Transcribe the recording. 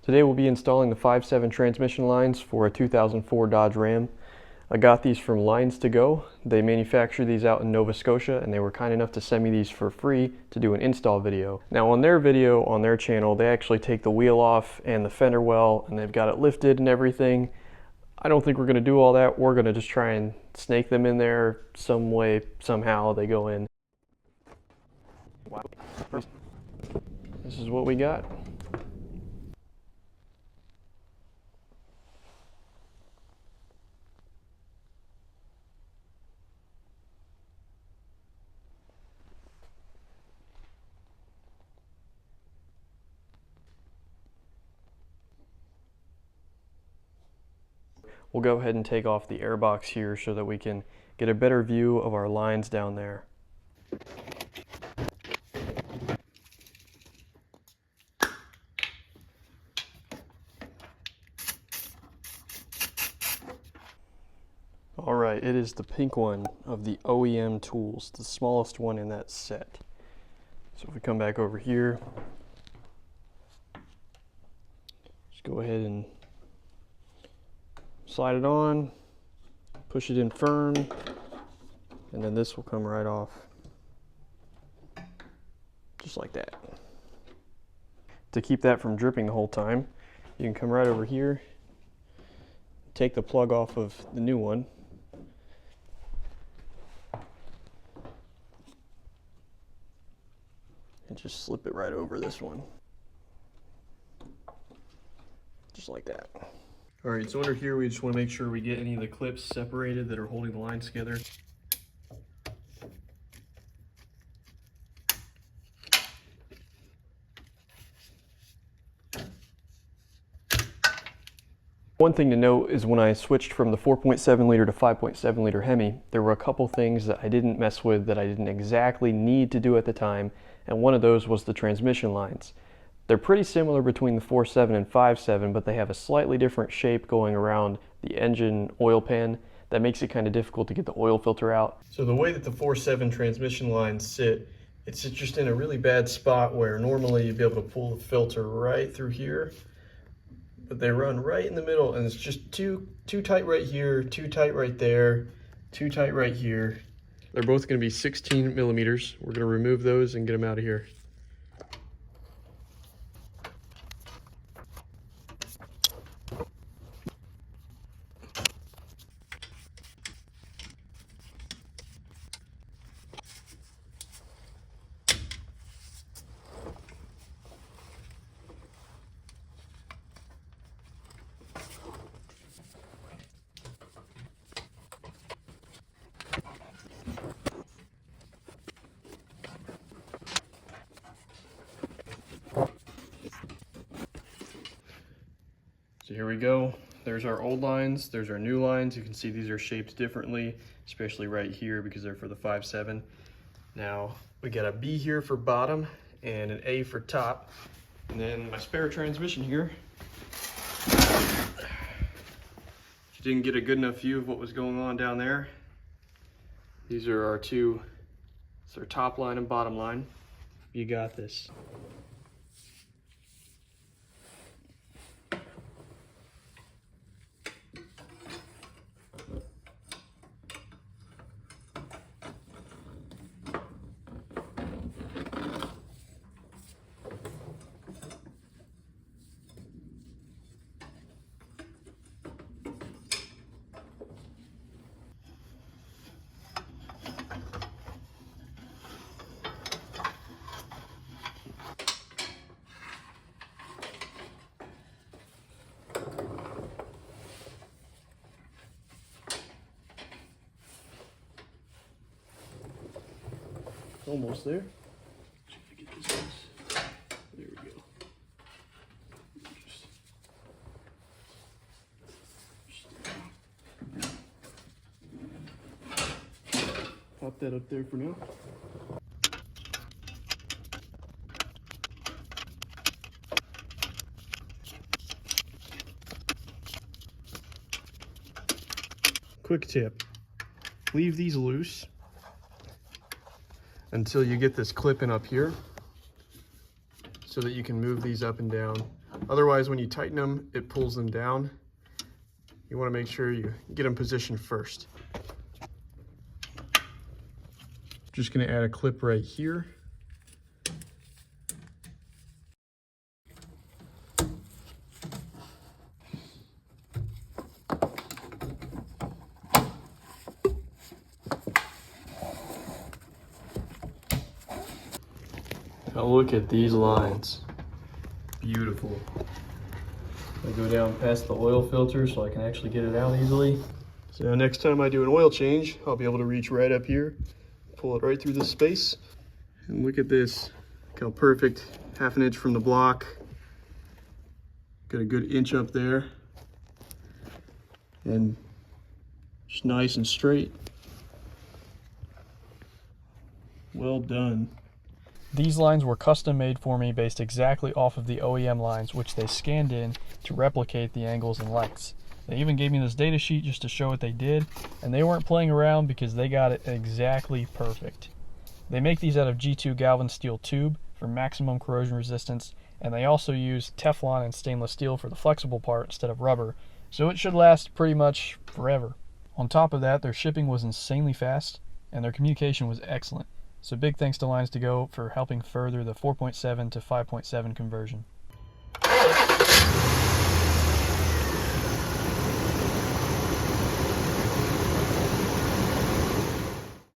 Today we'll be installing the 5.7 transmission lines for a 2004 Dodge Ram. I got these from LinesToGo. They manufacture these out in Nova Scotia, and they were kind enough to send me these for free to do an install video. Now on their video, on their channel, they actually take the wheel off and the fender well, and they've got it lifted and everything. I don't think we're going to do all that. We're going to just try and snake them in there some way, somehow they go in. This is what we got. We'll go ahead and take off the airbox here so that we can get a better view of our lines down there. All right, it is the pink one of the OEM tools, the smallest one in that set. So if we come back over here, just go ahead and slide it on, push it in firm, and then this will come right off, just like that. To keep that from dripping the whole time, you can come right over here, take the plug off of the new one, and just slip it right over this one, just like that. All right, so under here we just want to make sure we get any of the clips separated that are holding the lines together. One thing to note is when I switched from the 4.7 liter to 5.7 liter HEMI, there were a couple things that I didn't mess with that I didn't exactly need to do at the time, and one of those was the transmission lines. They're pretty similar between the 4.7 and 5.7, but they have a slightly different shape going around the engine oil pan that makes it kind of difficult to get the oil filter out. So the way that the 4.7 transmission lines sit, it's just in a really bad spot where normally you'd be able to pull the filter right through here, but they run right in the middle, and it's just too tight right here, too tight right there, too tight right here. They're both going to be 16 millimeters. We're going to remove those and get them out of here. So here we go. There's our old lines, there's our new lines. You can see these are shaped differently, especially right here because they're for the 5.7. Now we got a B here for bottom and an A for top. And then my spare transmission here. If you didn't get a good enough view of what was going on down there, these are our two, it's our top line and bottom line. You got this. Almost there. Get this nice. There we go. Pop that up there for now. Quick tip, leave these loose until you get this clip in up here so that you can move these up and down Otherwise, when you tighten them, it pulls them down. You want to make sure you get them positioned first. Just going to add a clip right here. Now look at these lines. Beautiful. I go down past the oil filter so I can actually get it out easily. So now next time I do an oil change, I'll be able to reach right up here, pull it right through this space. And look at this, look how perfect, half an inch from the block. Got a good inch up there. And just nice and straight. Well done. These lines were custom made for me based exactly off of the OEM lines, which they scanned in to replicate the angles and lengths. They even gave me this data sheet just to show what they did, and they weren't playing around because they got it exactly perfect. They make these out of G2 Galvan steel tube for maximum corrosion resistance, and they also use Teflon and stainless steel for the flexible part instead of rubber, so it should last pretty much forever. On top of that, their shipping was insanely fast, and their communication was excellent. So big thanks to LinesToGo for helping further the 4.7 to 5.7 conversion.